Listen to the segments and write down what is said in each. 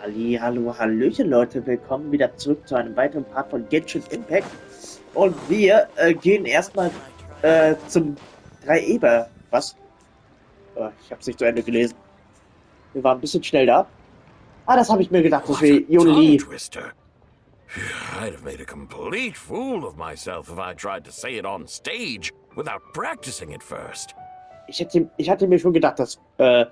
Hallo, hallöchen Leute, willkommen wieder zurück zu einem weiteren Part von Genshin Impact. Und wir gehen erstmal zum 3 Eber. Was? Ich hab's nicht zu Ende gelesen. Wir waren ein bisschen schnell da. Das habe ich mir gedacht, dass wir Yunli... Twister. I'd have made a complete fool of myself if I tried to say it on stage without practicing it first. Ich hatte mir schon gedacht, dass wir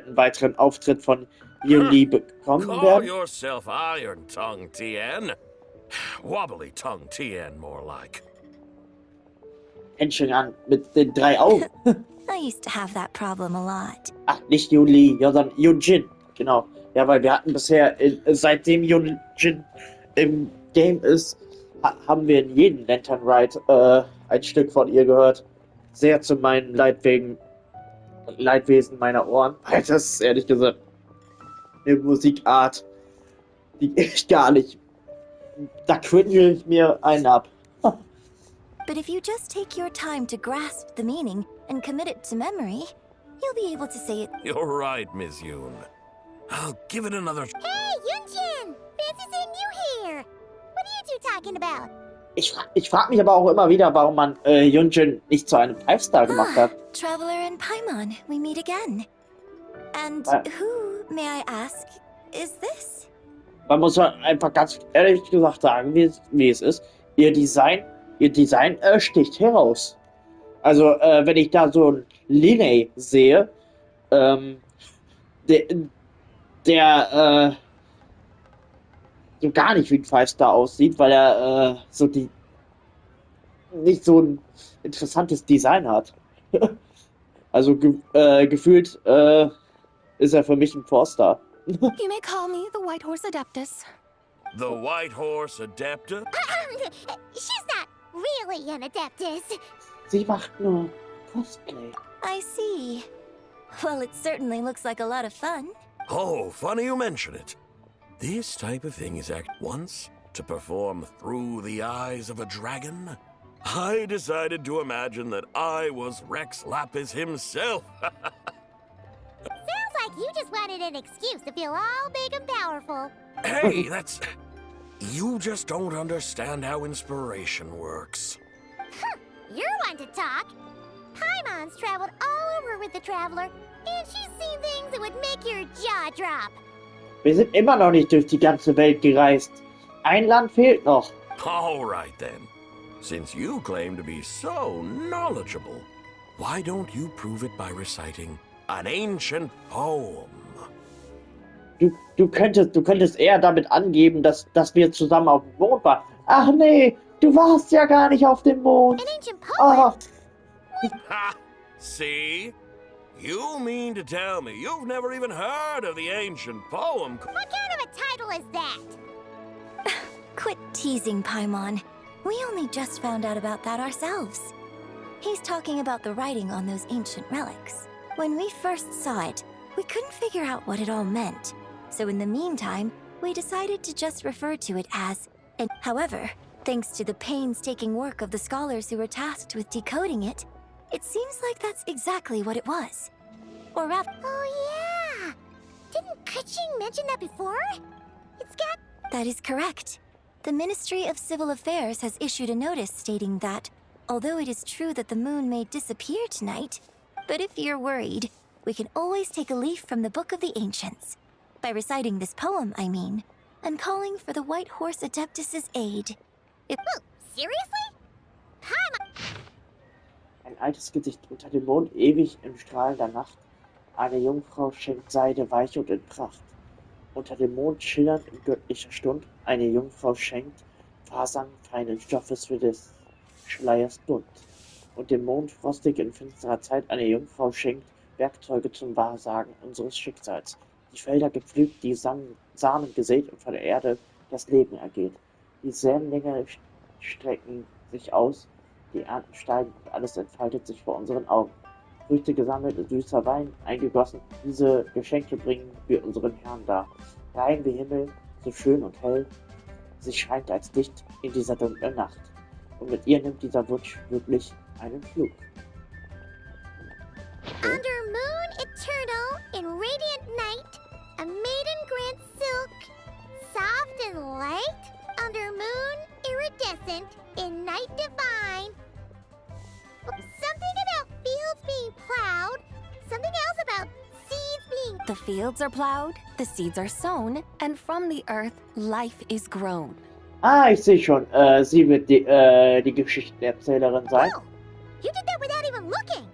einen weiteren Auftritt von Yunli bekommen Call werden. yourself Iron Tongue, Tien. Wobbly Tongue, Tien, more like. Händchen an mit den 3 Augen. I used to have that problem a lot. Ach, nicht Yunli, sondern Yunjin. Genau. Ja, weil wir hatten bisher, seitdem Yunjin im Game ist, haben wir in jedem Lanternride ein Stück von ihr gehört. Sehr zu meinen Leidwesen meiner Ohren. Weil das ist ehrlich gesagt eine Musikart, die ich gar nicht. Da cringe ich mir einen ab. But if you just take your time to grasp the meaning and commit it to memory, you'll be able to say it. You're right, Miss Yoon. I'll give it another... Hey, Yunjin! Fancy seeing you here! What are you two talking about? Ich frag mich aber auch immer wieder, warum man Yunjin nicht zu einem 5-Star gemacht hat. Traveler and Paimon, we meet again. And who, may I ask, is this? Man muss einfach ganz ehrlich gesagt sagen, wie es ist. Ihr Design sticht heraus. Also, wenn ich da so ein Linné sehe, der so gar nicht wie ein 5-Star aussieht, weil er nicht so ein interessantes Design hat. Also gefühlt ist er für mich ein 4-Star. You may call me the White Horse Adeptus. The White Horse Adeptus? She's not really an adeptus. Sie macht nur Cosplay. I see. Well, it certainly looks like a lot of fun. Oh, funny you mention it. This type of thing is once to perform through the eyes of a dragon. I decided to imagine that I was Rex Lapis himself. Sounds like you just wanted an excuse to feel all big and powerful. Hey, you just don't understand how inspiration works. You're one to talk. Paimon's traveled all over with the Traveler, and she's seen things that would make your jaw drop. Wir sind immer noch nicht durch die ganze Welt gereist. Ein Land fehlt noch. All right then. Since you claim to be so knowledgeable, why don't you prove it by reciting an ancient poem? Du könntest eher damit angeben, dass wir zusammen auf dem Mond waren. Ach nee, du warst ja gar nicht auf dem Mond. An ancient poem? Ha! See? You mean to tell me you've never even heard of the ancient poem? What kind of a title is that? Quit teasing, Paimon. We only just found out about that ourselves. He's talking about the writing on those ancient relics. When we first saw it, we couldn't figure out what it all meant. So in the meantime, we decided to just refer to it as... However, thanks to the painstaking work of the scholars who were tasked with decoding it, it seems like that's exactly what it was. Or rather... Oh yeah! Didn't Kuching mention that before? It's got... That is correct. The Ministry of Civil Affairs has issued a notice stating that, although it is true that the moon may disappear tonight, but if you're worried, we can always take a leaf from the Book of the Ancients. By reciting this poem, I mean, and calling for the White Horse Adeptus' aid. Seriously? Paimon... Ein altes Gesicht unter dem Mond, ewig im Strahlen der Nacht. Eine Jungfrau schenkt Seide weich und in Pracht. Unter dem Mond schillernd in göttlicher Stund. Eine Jungfrau schenkt Fasern feinen Stoffes für des Schleiers bunt. Und dem Mond frostig in finsterer Zeit. Eine Jungfrau schenkt Werkzeuge zum Wahrsagen unseres Schicksals. Die Felder gepflügt, die Samen gesät und von der Erde das Leben ergeht. Die Sämlinge strecken sich aus, die Ernten steigen und alles entfaltet sich vor unseren Augen. Früchte gesammelt und süßer Wein eingegossen, diese Geschenke bringen wir unseren Herrn dar. Rein wie Himmel, so schön und hell, sie scheint als Licht in dieser dunklen Nacht. Und mit ihr nimmt dieser Wunsch wirklich einen Flug. Under moon eternal, in radiant night, a maiden grants fields are plowed, the seeds are sown, and from the earth, life is grown. Ah, ich sehe schon. Sie wird die Geschichtenerzählerin sein. Oh, you did that without even looking.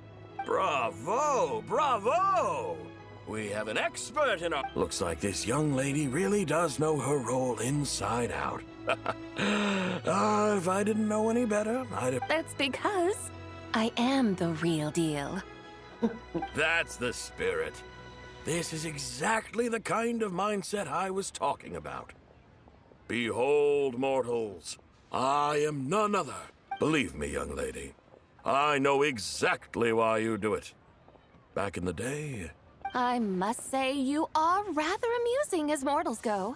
Bravo! Bravo! We have an expert in our... Looks like this young lady really does know her role inside out. If I didn't know any better, I'd have... That's because I am the real deal. That's the spirit. This is exactly the kind of mindset I was talking about. Behold, mortals, I am none other. Believe me, young lady, I know exactly why you do it. Back in the day... I must say you are rather amusing as mortals go.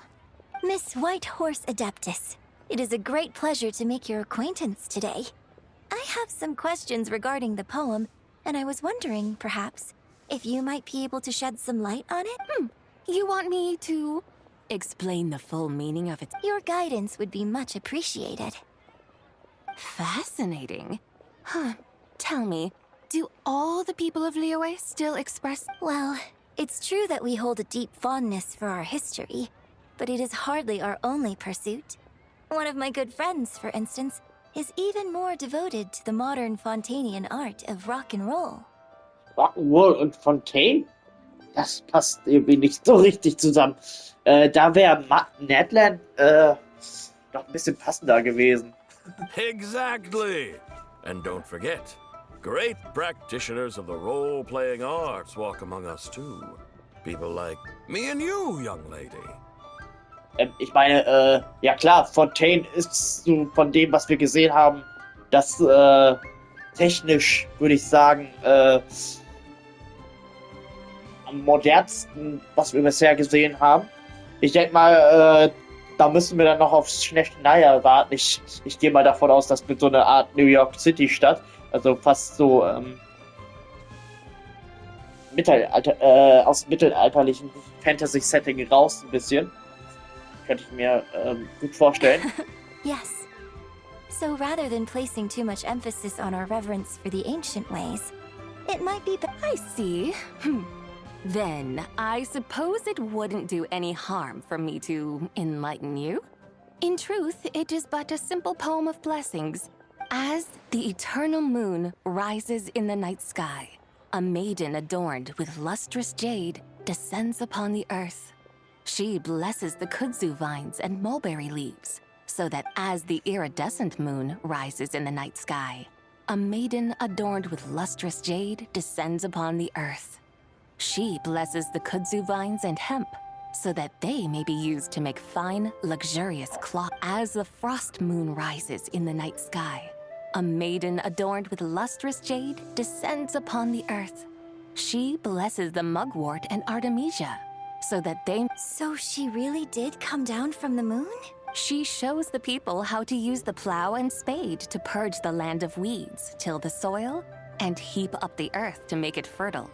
Miss White Horse Adeptus, it is a great pleasure to make your acquaintance today. I have some questions regarding the poem, and I was wondering, perhaps, if you might be able to shed some light on it? You want me to explain the full meaning of it? Your guidance would be much appreciated. Fascinating. Huh. Tell me, do all the people of Liyues still express... Well, it's true that we hold a deep fondness for our history, but it is hardly our only pursuit. One of my good friends, for instance, is even more devoted to the modern Fontanian art of rock and roll. Rock'n'Roll und Fontaine? Das passt irgendwie nicht so richtig zusammen. Da wäre Natlan noch ein bisschen passender gewesen. Exactly! And don't forget, great practitioners of the role-playing arts walk among us too. People like me and you, young lady. Ich meine, ja klar, Fontaine ist so von dem, was wir gesehen haben, das technisch, würde ich sagen, am modernsten, was wir bisher gesehen haben. Ich denke mal, da müssen wir dann noch aufs Schneckeneier warten. Ich gehe mal davon aus, dass mit so einer Art New York City Stadt, also fast so aus mittelalterlichen Fantasy-Setting raus ein bisschen. Könnte ich mir gut vorstellen. Yes. So rather than placing too much emphasis on our reverence for the ancient ways, it might be I see. Then, I suppose it wouldn't do any harm for me to enlighten you. In truth, it is but a simple poem of blessings. As the eternal moon rises in the night sky, a maiden adorned with lustrous jade descends upon the earth. She blesses the kudzu vines and mulberry leaves, so that as the iridescent moon rises in the night sky, a maiden adorned with lustrous jade descends upon the earth. She blesses the kudzu vines and hemp, so that they may be used to make fine, luxurious cloth. As the frost moon rises in the night sky, a maiden adorned with lustrous jade descends upon the earth. She blesses the mugwort and artemisia, so that they... So she really did come down from the moon? She shows the people how to use the plow and spade to purge the land of weeds, till the soil, and heap up the earth to make it fertile.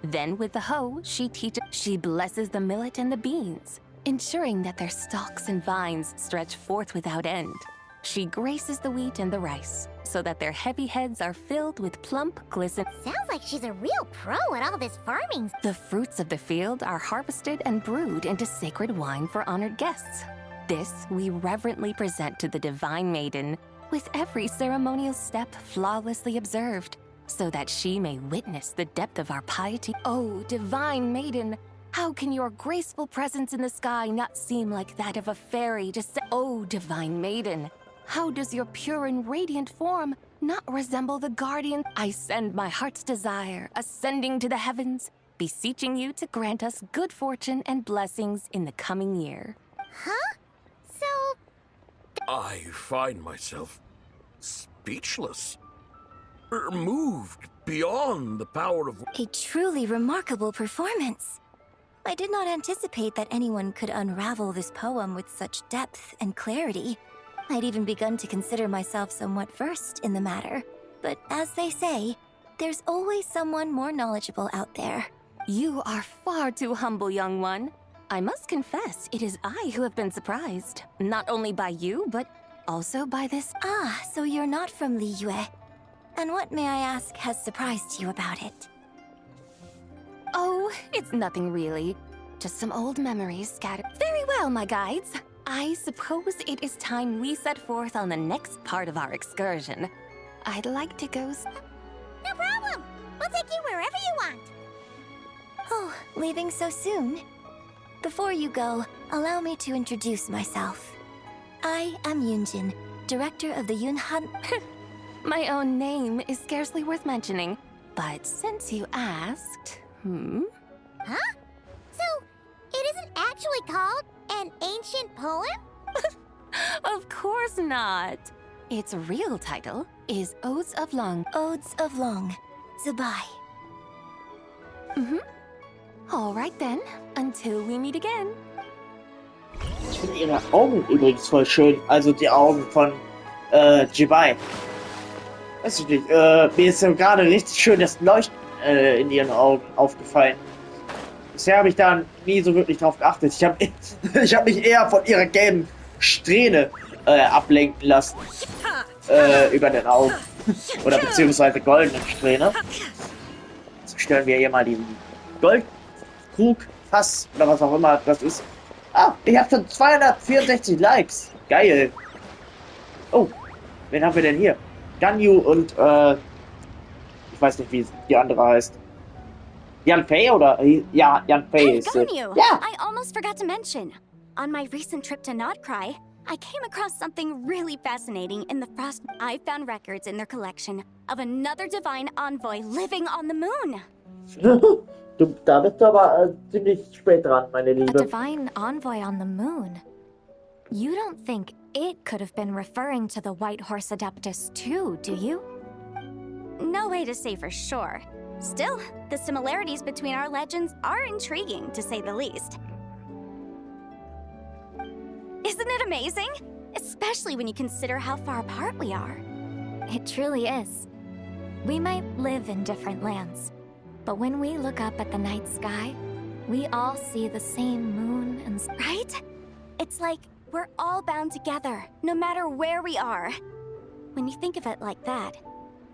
Then with the hoe, she blesses the millet and the beans, ensuring that their stalks and vines stretch forth without end. She graces the wheat and the rice, so that their heavy heads are filled with plump, glisten. Sounds like she's a real pro at all this farming. The fruits of the field are harvested and brewed into sacred wine for honored guests. This we reverently present to the divine maiden, with every ceremonial step flawlessly observed, so that she may witness the depth of our piety. Oh, divine maiden, how can your graceful presence in the sky not seem like that of a fairy Oh, divine maiden, how does your pure and radiant form not resemble the guardian? I send my heart's desire, ascending to the heavens, beseeching you to grant us good fortune and blessings in the coming year. Huh? So... I find myself speechless. Moved beyond the power of... A truly remarkable performance. I did not anticipate that anyone could unravel this poem with such depth and clarity. I'd even begun to consider myself somewhat versed in the matter. But as they say, there's always someone more knowledgeable out there. You are far too humble, young one. I must confess, it is I who have been surprised. Not only by you, but also by this... Ah, so you're not from Liyue. And what, may I ask, has surprised you about it? Oh, it's nothing really. Just some old memories scattered. Very well, my guides. I suppose it is time we set forth on the next part of our excursion. I'd like to go... No problem. We'll take you wherever you want. Oh, leaving so soon? Before you go, allow me to introduce myself. I am Yunjin, director of the Yunhan... My own name is scarcely worth mentioning, but since you asked... Huh? So, it isn't actually called an ancient poem? Of course not. Its real title is Odes of Long. Odes of Long. Zubai. All right then, until we meet again. Ich finde ihre Augen übrigens voll schön. Also die Augen von Jibai. Weiß ich nicht. Mir ist ja gerade richtig schön das Leuchten in ihren Augen aufgefallen. Bisher habe ich da nie so wirklich drauf geachtet. Ich hab mich eher von ihrer gelben Strähne ablenken lassen. Über den Augen. Oder beziehungsweise goldenen Strähne. So stellen wir hier mal diesen Goldkrug, Fass oder was auch immer das ist. Ah, ich habe schon 264 Likes. Geil. Oh, wen haben wir denn hier? Ganyu und ich weiß nicht, wie die andere heißt. Yanfei oder? Ja, Yanfei Hey, ist Ganyu! Ja. I almost forgot to mention. On my recent trip to Notcry, I came across something really fascinating in the Frost. I found records in their collection of another divine envoy living on the moon. Da bist du aber ziemlich spät dran, meine A Liebe. divine envoy on the moon? You don't think it could have been referring to the White Horse Adeptus too, do you? No way to say for sure. Still, the similarities between our legends are intriguing, to say the least. Isn't it amazing? Especially when you consider how far apart we are. It truly is. We might live in different lands, but when we look up at the night sky, we all see the same moon and... Right? It's like we're all bound together, no matter where we are. When you think of it like that,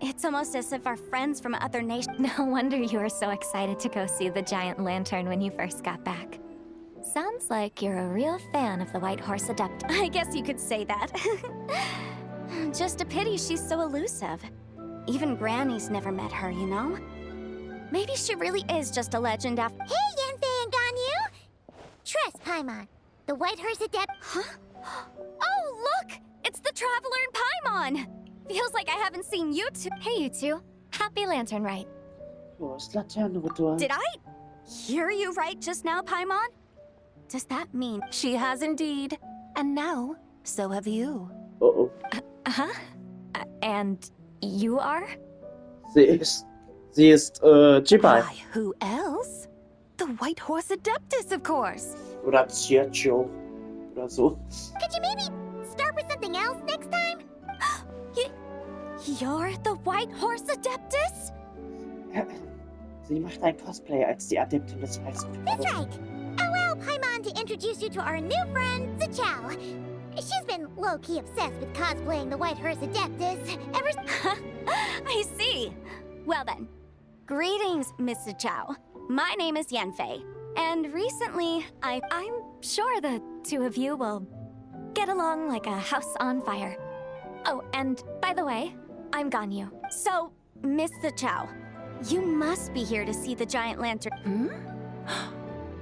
it's almost as if our friends from other nations... No wonder you were so excited to go see the giant lantern when you first got back. Sounds like you're a real fan of the White Horse Adeptus. I guess you could say that. Just a pity she's so elusive. Even Granny's never met her, you know? Maybe she really is just a legend after... Hey, Yanfei and Ganyu! Trust, Paimon. The White Horse Adept... Huh? Oh, look! It's the Traveler and Paimon! Feels like I haven't seen you two... Hey, you two. Happy Lanternride. Wo ist Laternenritual? Did I hear you right just now, Paimon? Does that mean... She has indeed. And now, so have you. Oh, Huh? And you are? sie ist Jibai. Why, who else? The White Horse Adeptus, of course. Oder Chiacho. Oder so. Could you maybe start with something else next time? You're the White Horse Adeptus? Sie macht ein Cosplay als die Adeptin des Weißen. That's right. Allow Paimon to introduce you to our new friend, Zichao. She's been low-key obsessed with cosplaying the White Horse Adeptus ever... I see. Well then, greetings, Mr. Chow. My name is Yanfei, and recently I'm Sure, the two of you will get along like a house on fire. Oh, and by the way, I'm Ganyu. So, Mr. Chow, you must be here to see the giant lantern.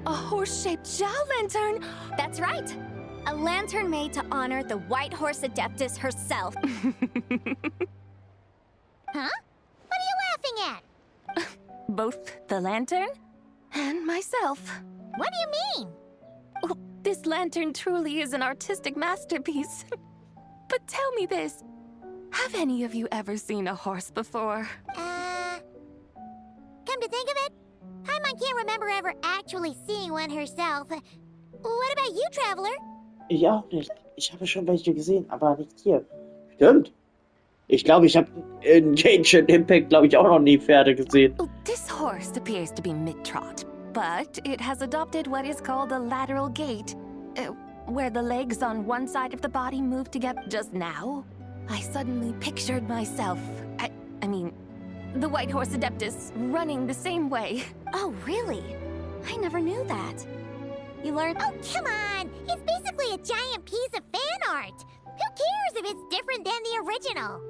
A horse-shaped Chow lantern! That's right. A lantern made to honor the White Horse Adeptus herself. Huh? What are you laughing at? Both the lantern and myself. What do you mean? Oh, this lantern truly is an artistic masterpiece. But tell me this, have any of you ever seen a horse before? Come to think of it, Paimon can't remember ever actually seeing one herself. What about you, Traveler? Ich auch nicht. Ich habe schon welche gesehen, aber nicht hier. Stimmt. Ich glaube, ich habe in Genshin Impact, glaube ich, auch noch nie Pferde gesehen. Oh, this horse appears to be mid-trot, but it has adopted what is called a lateral gait, where the legs on one side of the body move together. Just now, I suddenly pictured myself, I mean, the White Horse Adeptus running the same way. Oh, really? I never knew that. You learned. Oh, come on! It's basically a giant piece of fan art! Who cares if it's different than the original?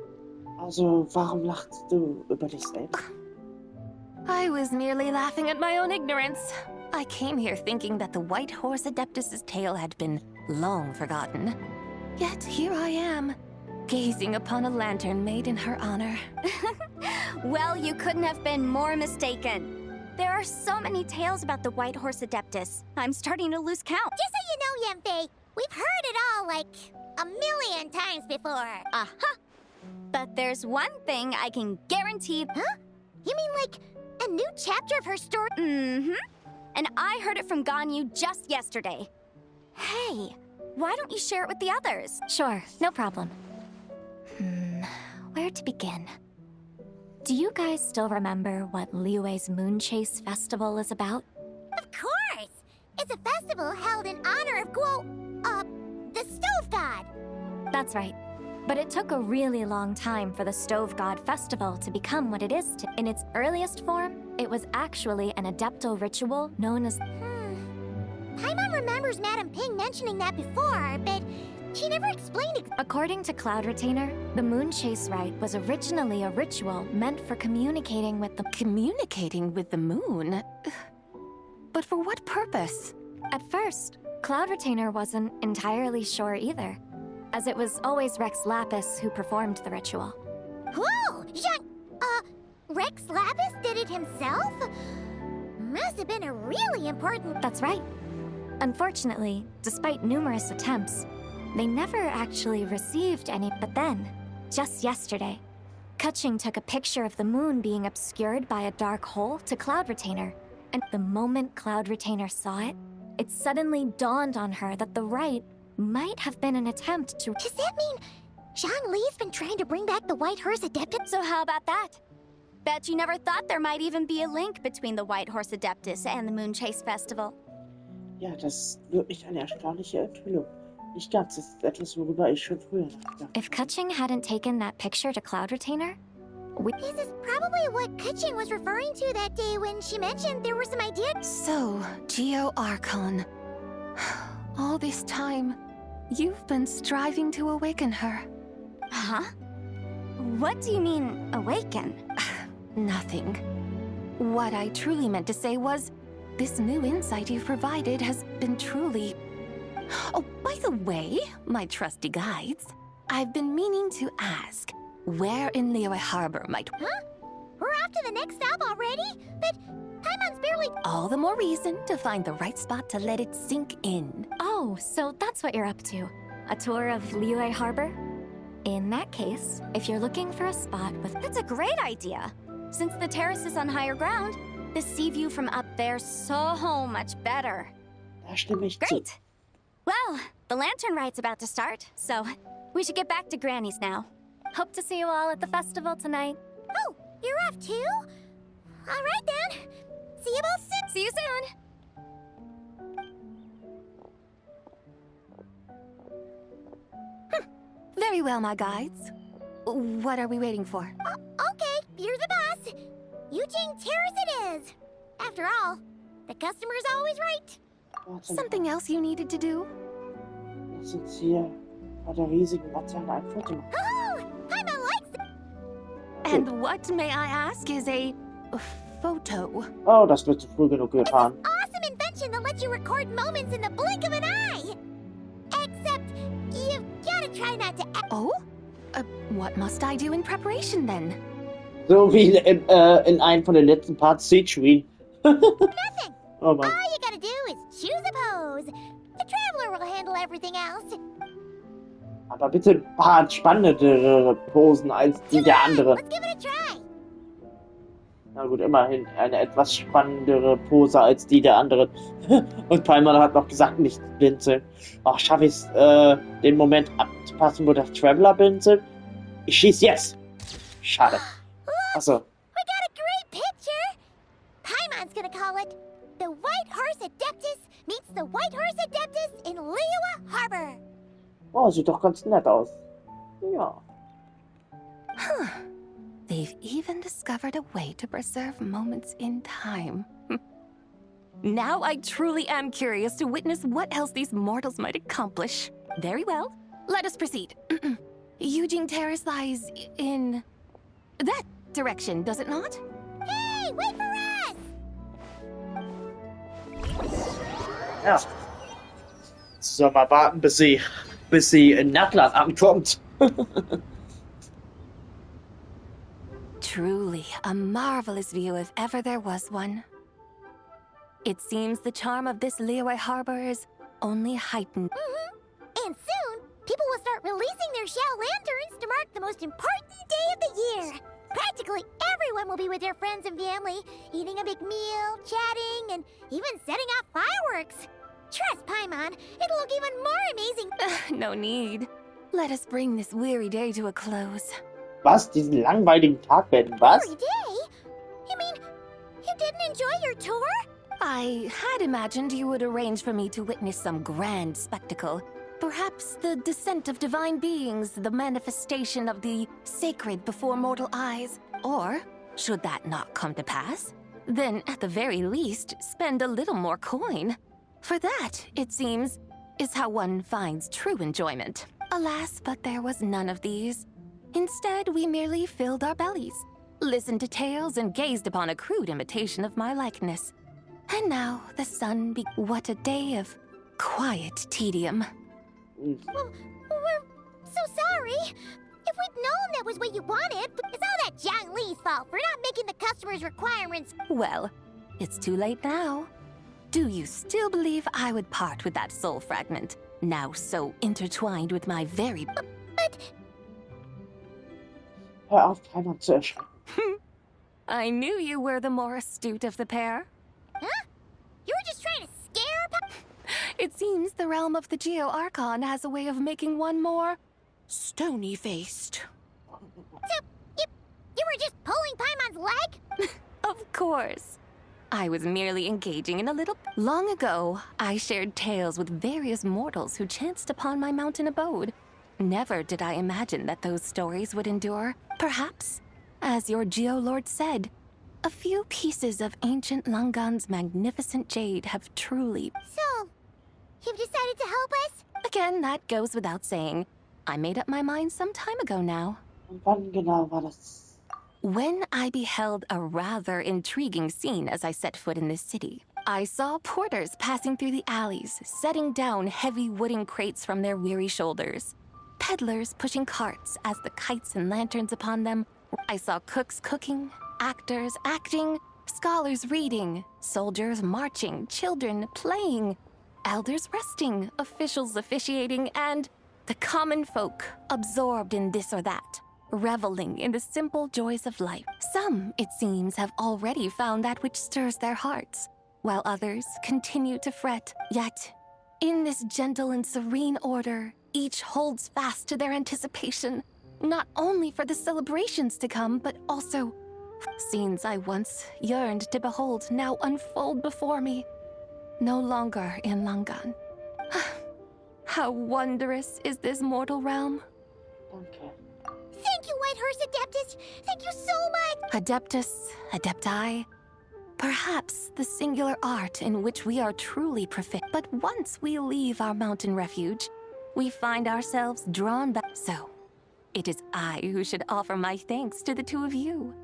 Also, warum lachst du über dich selbst? I was merely laughing at my own ignorance. I came here thinking that the White Horse Adeptus's tale had been long forgotten. Yet here I am, gazing upon a lantern made in her honor. Well, you couldn't have been more mistaken. There are so many tales about the White Horse Adeptus. I'm starting to lose count. Just so you know, Yemfei, we've heard it all like a million times before. Aha! But there's one thing I can guarantee. Huh? You mean like a new chapter of her story? Mm-hmm. And I heard it from Ganyu just yesterday. Hey, why don't you share it with the others? Sure, no problem. Where to begin? Do you guys still remember what Liyues Moon Chase Festival is about? Of course! It's a festival held in honor of the Stove God. That's right. But it took a really long time for the Stove God Festival to become what it is today. In its earliest form, it was actually an adeptal ritual known as... Paimon remembers Madame Ping mentioning that before, but she never explained it. According to Cloud Retainer, the Moon Chase Rite was originally a ritual meant for communicating with the... Communicating with the moon? But for what purpose? At first, Cloud Retainer wasn't entirely sure either, as it was always Rex Lapis who performed the ritual. Whoa! Rex Lapis did it himself? Must have been a really important... That's right. Unfortunately, despite numerous attempts, they never actually received any. But then, just yesterday, Kutching took a picture of the moon being obscured by a dark hole to Cloud Retainer, and the moment Cloud Retainer saw it, it suddenly dawned on her that the rite might have been an attempt to... Does that mean Zhang Li's been trying to bring back the White Horse Adeptus? So how about that? Bet you never thought there might even be a link between the White Horse Adeptus and the Moon Chase Festival. Ja, das ist wirklich eine erstaunliche Enthüllung. Nicht ganz, das ist etwas, worüber ich schon früher nachgedacht. If Kutching hadn't taken that picture to Cloud Retainer, This is probably what Kutching was referring to that day when she mentioned there were some ideas. So, Geo Archon. All this time, you've been striving to awaken her. Huh? What do you mean, awaken? Nothing. What I truly meant to say was, this new insight you've provided has been truly... Oh, by the way, my trusty guides, I've been meaning to ask, where in Liyue Harbor might... Huh? We're off to the next stop already? But Paimon's barely... All the more reason to find the right spot to let it sink in. oh, so that's what you're up to. A tour of Liyue Harbor? In that case, if you're looking for a spot with... That's a great idea. Since the terrace is on higher ground, the sea view from up there's so much better. Da stimme ich zu. Great. Well, the Lanternride's about to start, so we should get back to Granny's now. Hope to see you all at the festival tonight. Oh, you're off too? All right then. See you both soon. See you soon! Very well, my guides. What are we waiting for? Okay, you're the boss. Eugene Terrace it is. After all, the customer's always right. Warte Something else you needed to do? mal, lass uns hier bei der riesigen Laterne ein Foto machen. Oh, Paimon likes it. And what, may I ask, is a photo? Oh, das wird zu früh genug getan. Awesome invention that lets you record moments in the blink of an eye. Except, you've gotta try not to act. Oh? What must I do in preparation then? So wie in einem von den letzten Parts Siegewin. Nothing. Oh Mann. All you gotta do is choose a pose. The Traveler will handle everything else. Aber bitte ein paar spannendere Posen als die der andere. Let's give it a try. Na gut, immerhin eine etwas spannendere Pose als die der anderen. Und Paimon hat noch gesagt, nicht blinzeln. Ach, schaffe ich es, den Moment abzupassen, wo der Traveler blinzelt? Ich schieß jetzt. Schade. Achso. We got a great picture. Paimon's gonna call it The White Horse Adeptus Meets the White Horse Adeptus in Liyue Harbor. Oh, sieht doch ganz nett aus. Ja. The They've even discovered a way to preserve moments in time. Now I truly am curious to witness what else these mortals might accomplish. Very well, let us proceed. Eugene Terrace lies in that direction, does it not? Hey, wait for us! Ja. So, mal warten, bis sie in Nackland ankommt. Truly, a marvelous view if ever there was one. It seems the charm of this Liyue harbor is only heightened. And soon, people will start releasing their shell lanterns to mark the most important day of the year. Practically everyone will be with their friends and family, eating a big meal, chatting, and even setting off fireworks. Trust Paimon, it'll look even more amazing. No need. Let us bring this weary day to a close. Was? Diesen langweiligen Tag werden? Was? Every day? You mean, you didn't enjoy your tour? I had imagined you would arrange for me to witness some grand spectacle. Perhaps the descent of divine beings, the manifestation of the sacred before mortal eyes. Or, should that not come to pass, then at the very least, spend a little more coin. For that, it seems, is how one finds true enjoyment. Alas, but there was none of these. Instead, we merely filled our bellies, listened to tales, and gazed upon a crude imitation of my likeness. And now the sun what a day of quiet tedium. Well, we're so sorry. If we'd known that was what you wanted, it's all that Zhang Li's fault for not making the customer's requirements. Well, it's too late now. Do you still believe I would part with that soul fragment, now so intertwined with my very... But Hör auf, Paimon zu erschrecken. I knew you were the more astute of the pair. huh? You were just trying to scare It seems the realm of the Geo-Archon has a way of making one more stony-faced. So, you were just pulling Paimon's leg? Of course. I was merely engaging in a little... Long ago, I shared tales with various mortals who chanced upon my mountain abode. Never did I imagine that those stories would endure. Perhaps, as your Geo-Lord said, a few pieces of ancient Langan's magnificent jade have truly... So, you've decided to help us? Again, that goes without saying. I made up my mind some time ago now. Und wann genau war das? When I beheld a rather intriguing scene as I set foot in this city, I saw porters passing through the alleys, setting down heavy wooden crates from their weary shoulders. Peddlers pushing carts as the kites and lanterns upon them. I saw cooks cooking, actors acting, scholars reading, soldiers marching, children playing, elders resting, officials officiating, and the common folk absorbed in this or that, reveling in the simple joys of life. Some, it seems, have already found that which stirs their hearts, while others continue to fret. Yet, in this gentle and serene order, each holds fast to their anticipation, not only for the celebrations to come, but also scenes I once yearned to behold now unfold before me, no longer in Langan. How wondrous is this mortal realm? Danke. Thank you, Whitehurst Adeptus! Thank you so much! Adeptus, Adepti, perhaps the singular art in which we are truly proficient. But once we leave our mountain refuge, we find ourselves drawn back. So, it is I who should offer my thanks to the two of you.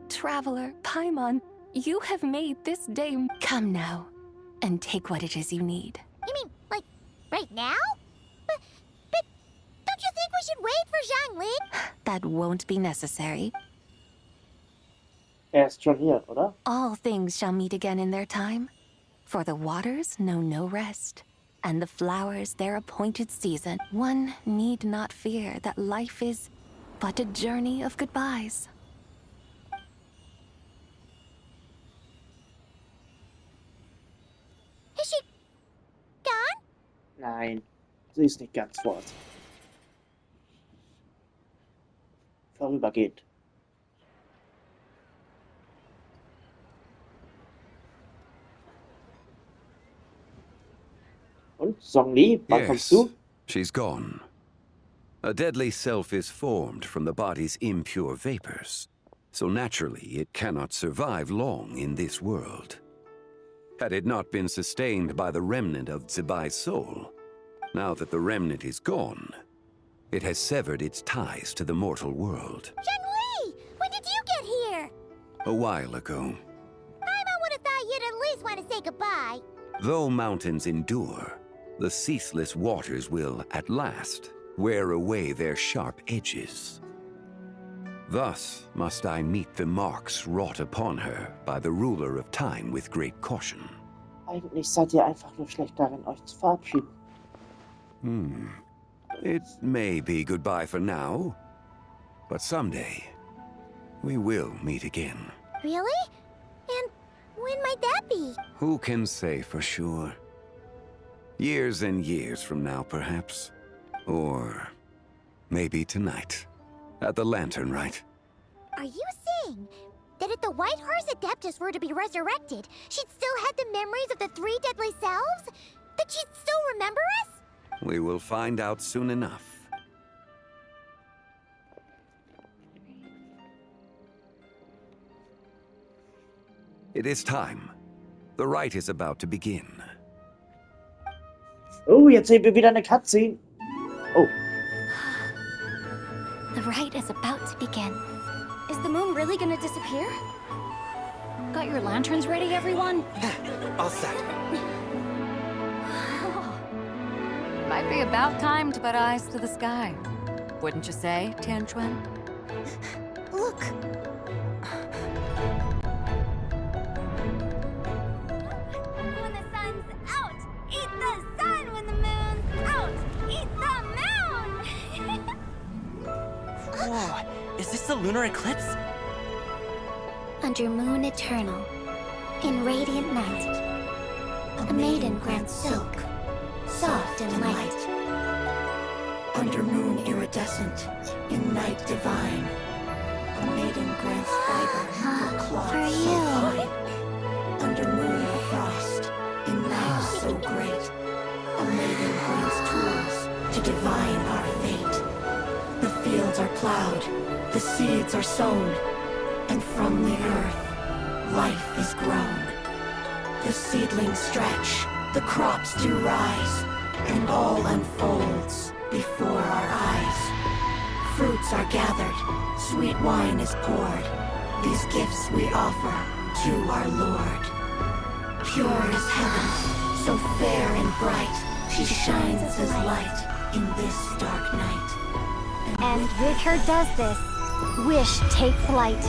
Traveler, Paimon, you have made this day... Come now, and take what it is you need. You mean, like, right now? But don't you think we should wait for Zhang Li? That won't be necessary. Ist schon hier, oder? All things shall meet again in their time. For the waters know no rest, and the flowers their appointed season. One need not fear that life is but a journey of goodbyes. Is she gone? Nein, sie ist nicht ganz fort. Vorübergehend. Und, Zhongli, wann kommst du? She's gone. A deadly self is formed from the body's impure vapors. so naturally it cannot survive long in this world. Had it not been sustained by the remnant of Zibai's soul, now that the remnant is gone, it has severed its ties to the mortal world. Zhengli! When did you get here? A while ago. Paimon would have thought you'd at least want to say goodbye. Though mountains endure, the ceaseless waters will, at last, wear away their sharp edges. Thus must I meet the marks wrought upon her by the ruler of time with great caution. Eigentlich seid ihr einfach nur schlecht darin, euch zu verabschieden. It may be goodbye for now, but someday we will meet again. Really? And when might that be? Who can say for sure? Years and years from now, perhaps. Or maybe tonight, at the Lanternride. Are you saying that if the White Horse Adeptus were to be resurrected, she'd still have the memories of the three deadly selves? That she'd still remember us? We will find out soon enough. It is time. The rite is about to begin. Oh, jetzt sehen wir wieder eine Cutscene. Oh. The rite is about to begin. Is the moon really gonna disappear? Got your lanterns ready, everyone? All set. Might be about time to put eyes to the sky. Wouldn't you say, Tianchuan? Look! When the sun's out, eat the sun. When the moon's out, eat the moon. Whoa, is this the lunar eclipse? Under moon eternal, in radiant night, a maiden grants silk, soft and light. Under moon iridescent, in night divine, a maiden grants fiber for cloth For so you. fine. Under moon of frost, in night so great, a maiden grants tools to divine our fate. The fields are plowed, the seeds are sown, and from the earth, life is grown. The seedlings stretch, the crops do rise, and all unfolds before our eyes. Fruits are gathered, sweet wine is poured. These gifts we offer to our Lord. Pure is heaven, so fair and bright, she shines as light in this dark night. And with her does this, wish take flight.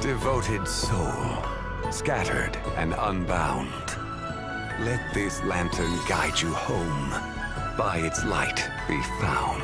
Devoted soul, scattered and unbound. Let this lantern guide you home. By its light be found.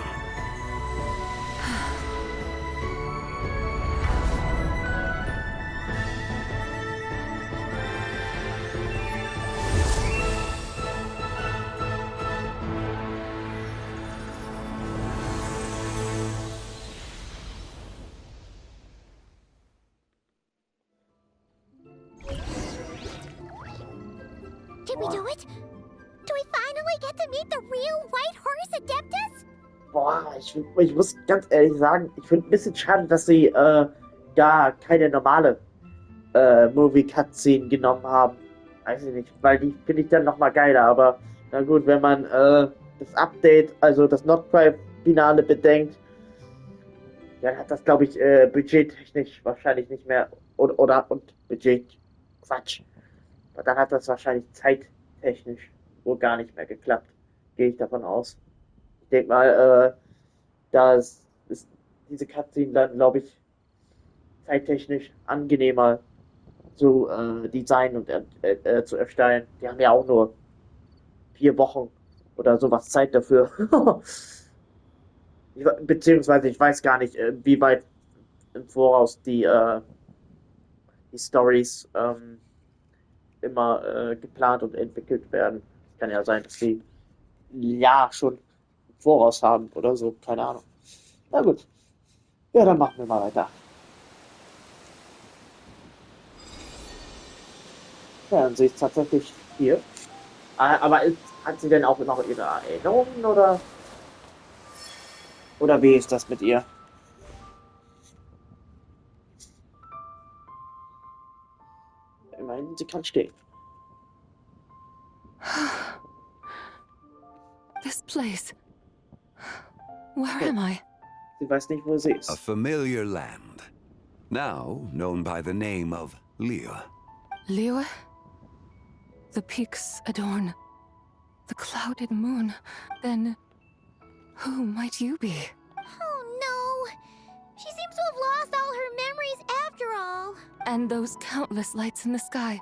Did we do it? Do we finally get to meet the real White Horse Adeptus? Boah, ich muss ganz ehrlich sagen, ich finde ein bisschen schade, dass sie da keine normale Movie-Cutscene genommen haben. Weiß ich nicht, weil die finde ich dann nochmal geiler, aber na gut, wenn man das Update, also das Not-Cry-Finale bedenkt, dann hat das, glaube ich, budgettechnisch wahrscheinlich nicht mehr, und Budget, Quatsch. Aber dann hat das wahrscheinlich zeittechnisch wohl gar nicht mehr geklappt. Gehe ich davon aus. Ich denke mal, da ist diese Cutscene dann, glaube ich, zeittechnisch angenehmer zu designen und zu erstellen. Die haben ja auch nur 4 Wochen oder sowas Zeit dafür. Beziehungsweise ich weiß gar nicht, wie weit im Voraus die Stories immer geplant und entwickelt werden. Kann ja sein, dass sie ein Jahr schon im Voraus haben oder so, keine Ahnung. Na gut. Ja, dann machen wir mal weiter. Ja, dann sehe ich tatsächlich hier. Aber hat sie denn auch noch ihre Erinnerungen, oder? Oder wie ist das mit ihr? Immerhin, sie kann stehen. This place. Where am I? Sie weiß nicht, wo sie ist. A familiar land, now known by the name of Liyues. Liyue? The peaks adorn the clouded moon. Then who might you be? Oh no! She seems to have lost all her memories after all. And those countless lights in the sky.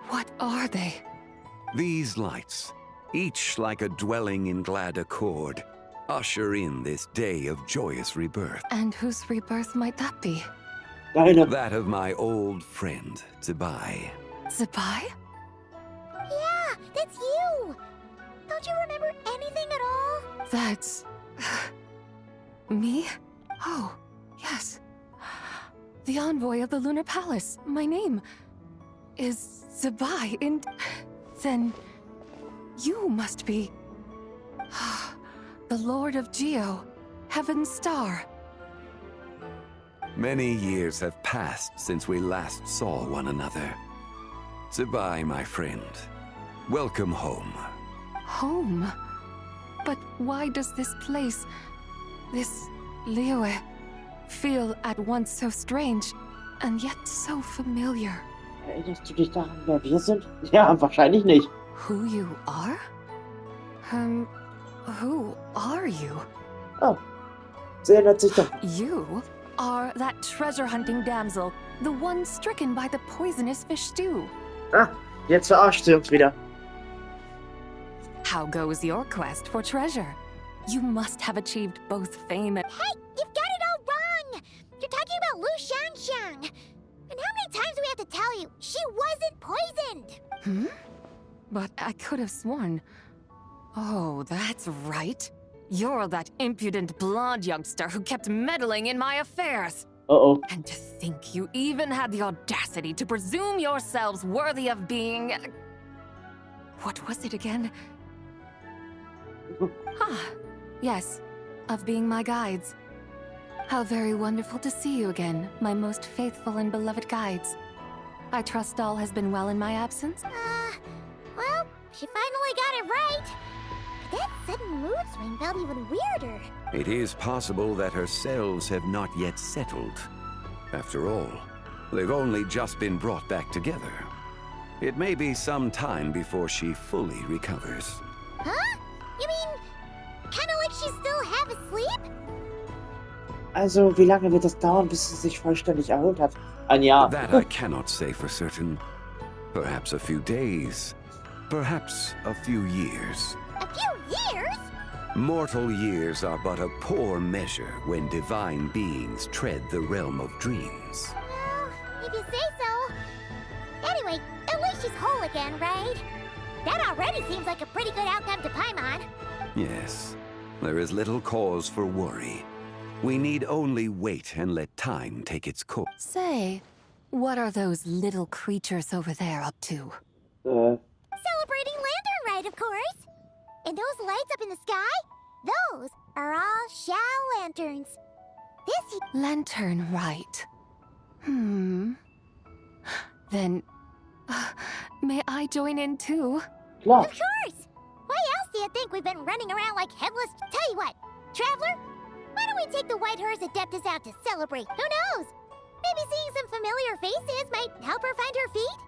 What are they? These lights, each like a dwelling in glad accord, usher in this day of joyous rebirth. And whose rebirth might that be? Deine. That of my old friend, Teil. Zabai? Yeah, that's you! Don't you remember anything at all? That's... me? Oh, yes. The envoy of the Lunar Palace. My name is Zabai, and then you must be the Lord of Geo, Heaven's Star. Many years have passed since we last saw one another. Teil, my friend. Welcome home. Home? But why does this place, this Liyue, feel at once so strange and yet so familiar? Erinnerst du dich daran, wer wir sind? Ja, wahrscheinlich nicht. Who you are? Who are you? Oh, sie erinnert sich doch. You are that treasure-hunting damsel, the one stricken by the poisonous fish stew. Ah, jetzt verarscht sie uns wieder. How goes your quest for treasure? You must have achieved both fame and... Hey, you've got it all wrong! You're talking about Lu Xiangxiang. And how many times do we have to tell you? She wasn't poisoned! Hmm? But I could have sworn... Oh, that's right. You're that impudent blonde youngster who kept meddling in my affairs. Uh-oh. And to think you even had the audacity to presume yourselves worthy of being... What was it again? Yes, of being my guides. How very wonderful to see you again, my most faithful and beloved guides. I trust all has been well in my absence? Well, she finally got it right. But that sudden mood swing felt even weirder. It is possible that her cells have not yet settled. After all, they've only just been brought back together. It may be some time before she fully recovers. Huh? You mean, kinda like she's still half asleep? Also, wie lange wird es dauern, bis sie sich vollständig erholt hat? Ein Jahr. That I cannot say for certain. Perhaps a few days. Perhaps a few years. A few years? Mortal years are but a poor measure when divine beings tread the realm of dreams. Well, if you say so. Anyway, at least she's whole again, right? That already seems like a pretty good outcome to Paimon. Yes, there is little cause for worry. We need only wait and let time take its course. Say, what are those little creatures over there up to? Celebrating Lanternride, of course. And those lights up in the sky? Those are all Xiao lanterns. This... Lanternride. Then, may I join in too? Klar. Of course! Why else do you think we've been running around like headless... Tell you what, Traveler, why don't we take the White Horse Adeptus out to celebrate? Who knows? Maybe seeing some familiar faces might help her find her feet?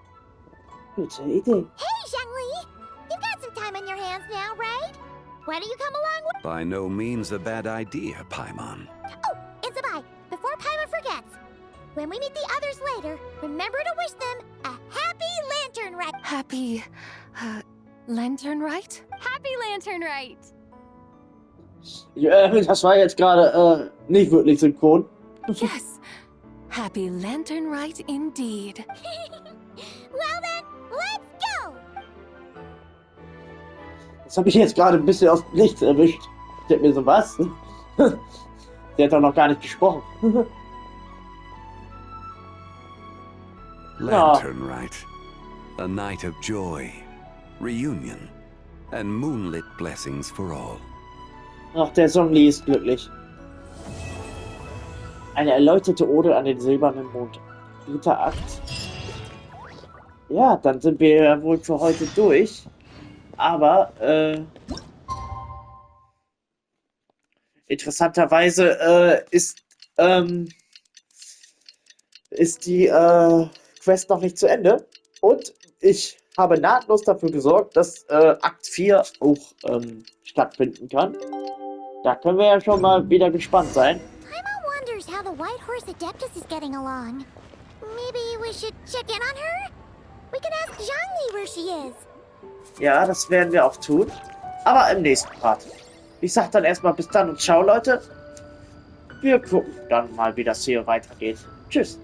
Gute Idee. Hey, Zhangli! You've got some time on your hands now, right? Why don't you come along with... By no means a bad idea, Paimon. Oh, and Zabai, before Paimon forgets, when we meet the others later, remember to wish them a happy Lanternride. Happy, Lanternride? Happy Lanternride! Ja, das war jetzt gerade nicht wirklich synchron. Yes, happy Lanternride indeed. Well then, let's go! Das habe ich jetzt gerade ein bisschen aus dem Nichts erwischt. Ich denke mir so, was? Sie hat doch noch gar nicht gesprochen. Lanternride. A night of joy, reunion, and moonlit blessings for all. Ach, der Songli ist glücklich. Eine erleuchtete Ode an den silbernen Mond. 3. Akt. Ja, dann sind wir wohl für heute durch. Aber, interessanterweise, ist die, Quest noch nicht zu Ende. Und ich habe nahtlos dafür gesorgt, dass, Akt 4 auch, stattfinden kann. Da können wir ja schon mal wieder gespannt sein. Paimon wonders how the White Horse Adeptus is getting along. Maybe we should check in on her? We can ask Zhangli where she is. Ja, das werden wir auch tun. Aber im nächsten Part. Ich sag dann erstmal bis dann und ciao, Leute. Wir gucken dann mal, wie das hier weitergeht. Tschüss.